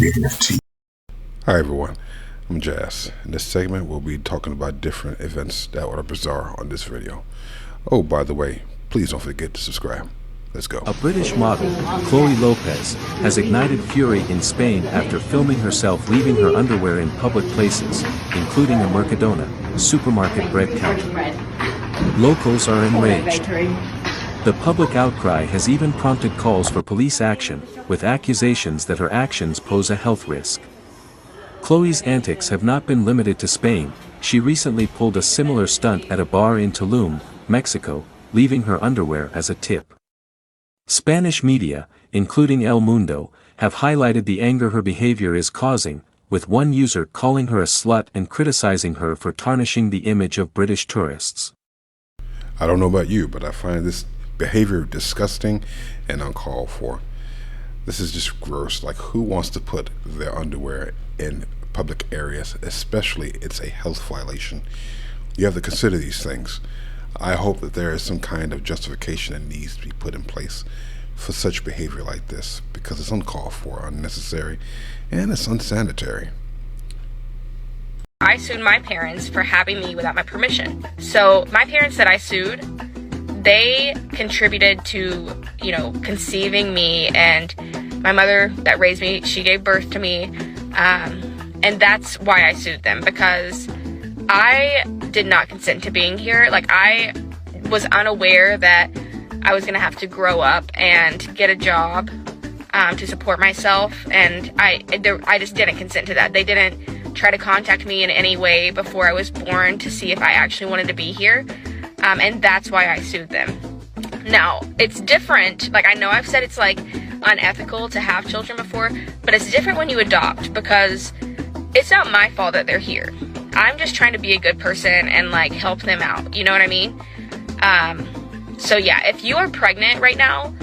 Kreative-Tv. Hi everyone, I'm Jazz. In this segment we'll be talking about different events that are bizarre on this video. Oh, by the way, please don't forget to subscribe. Let's go. A British model, Chloe Lopez, has ignited fury in Spain after filming herself leaving her underwear in public places, including a Mercadona, supermarket bread counter. Locals are enraged. The public outcry has even prompted calls for police action, with accusations that her actions pose a health risk. Chloe's antics have not been limited to Spain. She recently pulled a similar stunt at a bar in Tulum, Mexico, leaving her underwear as a tip. Spanish media, including El Mundo, have highlighted the anger her behavior is causing, with one user calling her a slut and criticizing her for tarnishing the image of British tourists. I don't know about you, but I find this behavior disgusting and uncalled for. This is just gross. Like, who wants to put their underwear in public areas? Especially, it's a health violation. You have to consider these things. I hope that there is some kind of justification that needs to be put in place for such behavior like this, because it's uncalled for, unnecessary, and it's unsanitary. I sued my parents for having me without my permission. So my parents that I sued, they contributed to, conceiving me, and my mother that raised me, she gave birth to me. And that's why I sued them, because I did not consent to being here. Like, I was unaware that I was going to have to grow up and get a job to support myself, and I just didn't consent to that. They didn't try to contact me in any way before I was born to see if I actually wanted to be here, and that's why I sued them. Now, it's different. Like, I know I've said it's unethical to have children before, but it's different when you adopt, because it's not my fault that they're here. I'm just trying to be a good person and help them out. You know what I mean? So yeah, if you are pregnant right now,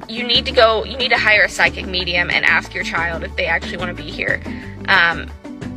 you need to hire a psychic medium and ask your child if they actually want to be here.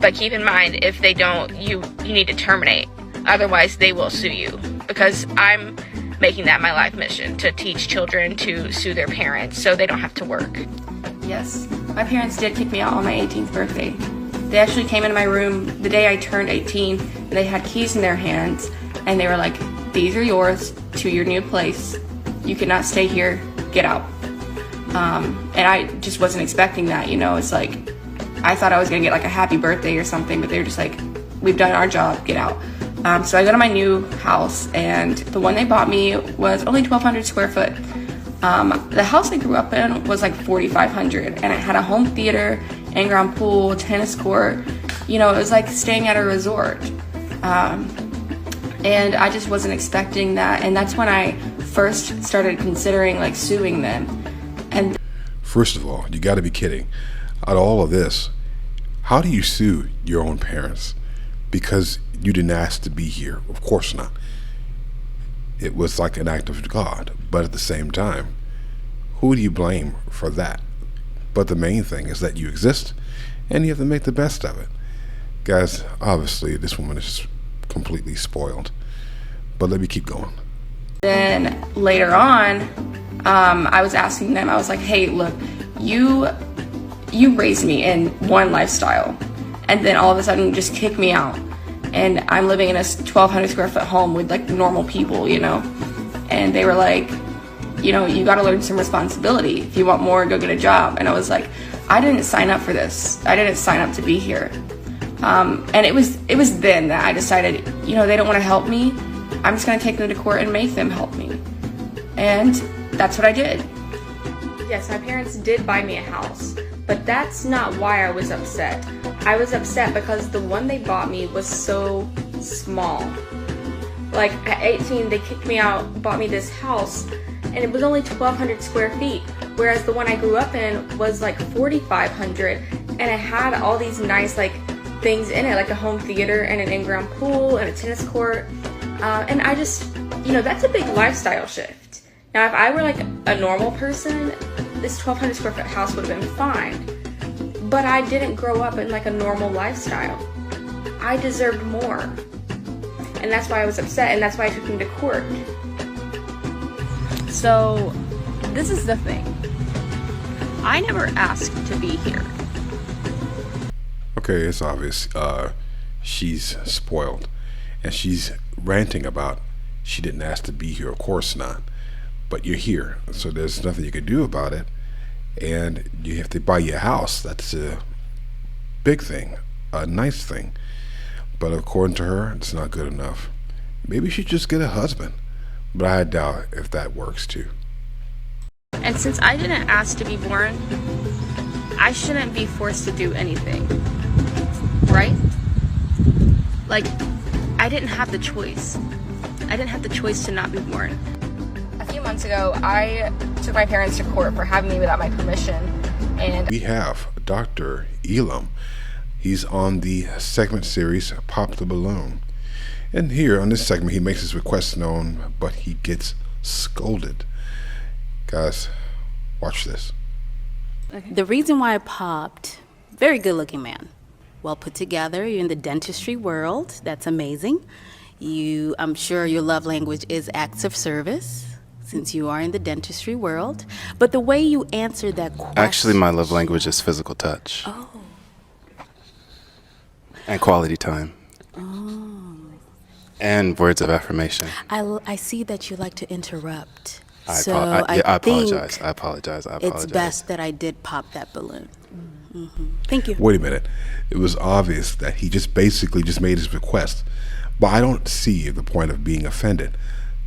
But keep in mind, if they don't, you need to terminate. Otherwise, they will sue you, because I'm making that my life mission, to teach children to sue their parents so they don't have to work. Yes, my parents did kick me out on my 18th birthday. They actually came into my room the day I turned 18, and they had keys in their hands, and they were like, "These are yours to your new place. You cannot stay here. Get out." And I just wasn't expecting that, It's like, I thought I was gonna get a happy birthday or something, but they were just like, "We've done our job. Get out." So I go to my new house, and the one they bought me was only 1,200 square foot. The house I grew up in was 4,500, and it had a home theater, in-ground pool, tennis court. It was like staying at a resort. And I just wasn't expecting that, and that's when I first started considering suing them. And First of all, you got to be kidding. Out of all of this, how do you sue your own parents? Because you didn't ask to be here. Of course not. It was like an act of God, but at the same time, who do you blame for that? But the main thing is that you exist, and you have to make the best of it. Guys, obviously this woman is completely spoiled, but let me keep going. then later on, I was asking them, I was like, "Hey, look, you raised me in one lifestyle, and then all of a sudden you just kick me out, and I'm living in a 1,200 square foot home with normal people, And they were like, "You got to learn some responsibility. If you want more, go get a job." And I was like, I didn't sign up for this. I didn't sign up to be here. And it was then that I decided, they don't want to help me. I'm just going to take them to court and make them help me. And that's what I did. Yes, my parents did buy me a house, but that's not why I was upset. I was upset because the one they bought me was so small. At 18, they kicked me out, bought me this house, and it was only 1,200 square feet, whereas the one I grew up in was 4,500, and it had all these nice things in it, like a home theater and an in-ground pool and a tennis court. And I just, that's a big lifestyle shift. Now, if I were a normal person, this 1,200 square foot house would have been fine. But I didn't grow up in a normal lifestyle. I deserved more. And that's why I was upset, and that's why I took him to court. So this is the thing. I never asked to be here. Okay, it's obvious. She's spoiled, and she's ranting about she didn't ask to be here. Of course not. But you're here, so there's nothing you can do about it. And you have to buy your house. That's a big thing, a nice thing. But according to her, it's not good enough. Maybe she just get a husband. But I doubt if that works too. And since I didn't ask to be born, I shouldn't be forced to do anything. Right? Like, I didn't have the choice. I didn't have the choice to not be born. A few months ago, I took my parents to court for having me without my permission, and We have Dr. Elam. He's on the segment series Pop the Balloon. And here on this segment, he makes his request known, but he gets scolded. Guys, watch this. The reason why I popped, very good looking man. Well put together, you're in the dentistry world, that's amazing. I'm sure your love language is acts of service, since you are in the dentistry world. But the way you answered that question... Actually, my love language is physical touch. Oh. And quality time. Oh. And words of affirmation. I see that you like to interrupt. I think apologize. I apologize. It's best that I did pop that balloon. Thank you. Wait a minute. It was obvious that he just basically just made his request. But I don't see the point of being offended.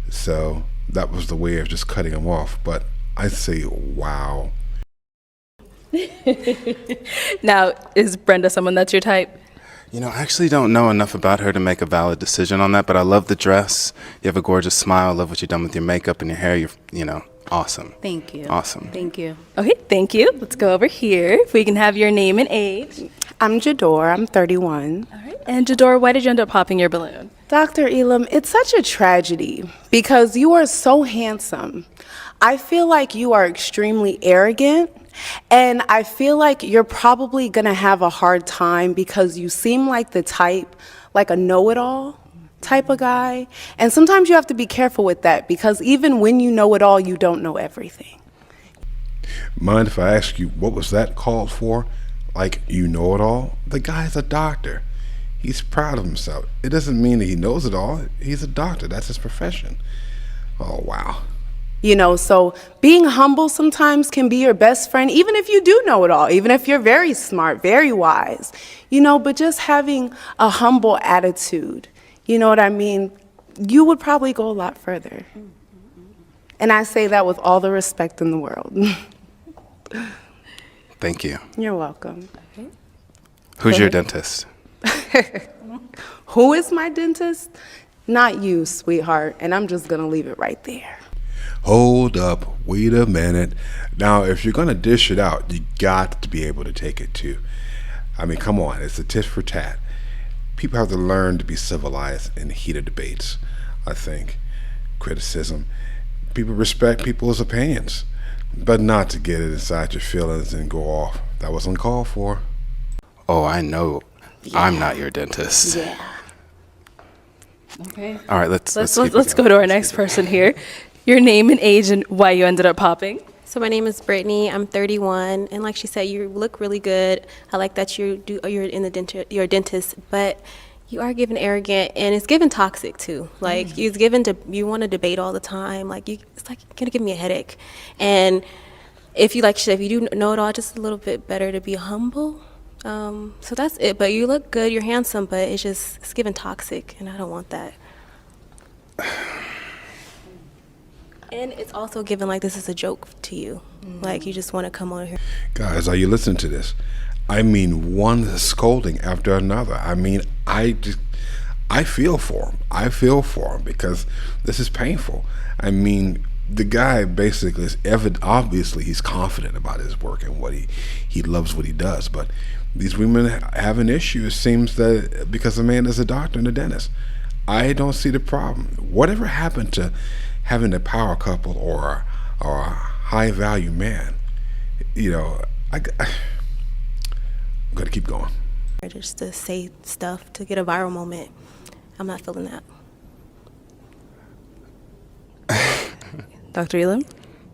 So that was the way of just cutting him off. But I say, wow. Now, is Brenda someone that's your type? You know, I actually don't know enough about her to make a valid decision on that, but I love the dress. You have a gorgeous smile. I love what you've done with your makeup and your hair. You're, awesome. Thank you. Awesome. Thank you. Okay, thank you. Let's go over here. If we can have your name and age. I'm Jador. I'm 31. All right. And Jador, why did you end up popping your balloon? Dr. Elam, it's such a tragedy because you are so handsome. I feel like you are extremely arrogant, and I feel like you're probably going to have a hard time because you seem like the type, like a know-it-all type of guy. And sometimes you have to be careful with that because even when you know it all, you don't know everything. Mind if I ask you, what was that called for? Like, you know it all? The guy's a doctor. He's proud of himself. It doesn't mean that he knows it all. He's a doctor. That's his profession. Oh, wow. So being humble sometimes can be your best friend, even if you do know it all, even if you're very smart, very wise, but just having a humble attitude, you know what I mean? You would probably go a lot further. And I say that with all the respect in the world. Thank you. You're welcome. Who's your dentist? Who is my dentist? Not you, sweetheart. And I'm just going to leave it right there. Hold up. Wait a minute. Now, if you're going to dish it out, you got to be able to take it too. I mean, come on. It's a tit for tat. People have to learn to be civilized in heated debates, I think. Criticism. People respect people's opinions, but not to get it inside your feelings and go off. That was uncalled for. Oh, I know. Yeah. I'm not your dentist. Yeah. Okay. All right, let's go to our next person here. Your name and age and why you ended up popping. So my name is Brittany. I'm 31, and like she said, you look really good. I like that you're in the you're a dentist, but you are given arrogant, and it's given toxic too. Like you want to debate all the time. It's like gonna give me a headache. And if you if you do know it all, just a little bit better to be humble. So that's it. But you look good, you're handsome, but it's given toxic, and I don't want that. And it's also given like this is a joke to you. Like you just want to come on here. Guys, are you listening to this? I mean, one scolding after another. I mean, I feel for him. I feel for him because this is painful. I mean, the guy basically is obviously he's confident about his work and what he loves what he does. But these women have an issue. It seems that because a man is a doctor and a dentist. I don't see the problem. Whatever happened to having a power couple or a high value man? I'm gonna keep going. Just to say stuff to get a viral moment. I'm not feeling that. Dr. Elam?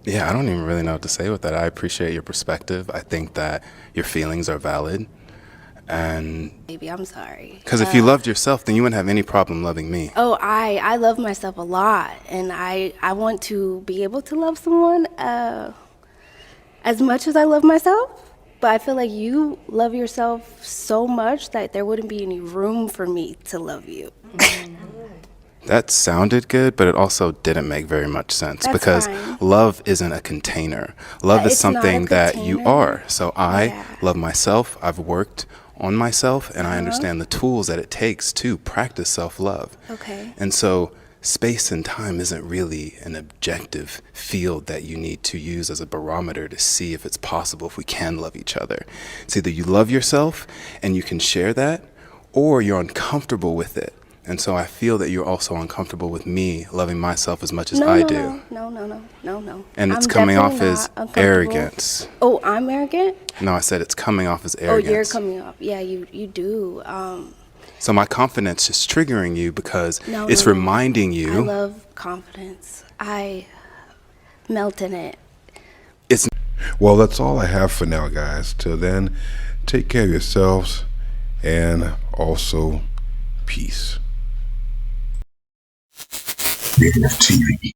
Yeah, I don't even really know what to say with that. I appreciate your perspective. I think that your feelings are valid. And Baby, I'm sorry. because if you loved yourself, then you wouldn't have any problem loving me. Oh, I love myself a lot, and I want to be able to love someone as much as I love myself. But I feel like you love yourself so much that there wouldn't be any room for me to love you. That sounded good, but it also didn't make very much sense. That's because fine. love isn't a container. Love is It's not a something that you container. are. So I Yeah. love myself. I've worked on myself, and I understand the tools that it takes to practice self-love. Okay. And so space and time isn't really an objective field that you need to use as a barometer to see if it's possible, if we can love each other. It's either you love yourself and you can share that, or you're uncomfortable with it. And so I feel that you're also uncomfortable with me loving myself as much as I do. No. And it's I'm coming off definitely as not uncomfortable. arrogance. Oh, I'm arrogant? No, I said it's coming off as Oh, arrogance. you're coming up. Yeah, you do. So my confidence is triggering you because No, it's no. reminding I you. love confidence. I melt in it. It's Well, that's all I have for now, guys. Till then, take care of yourselves and also peace. Kreative-Tv.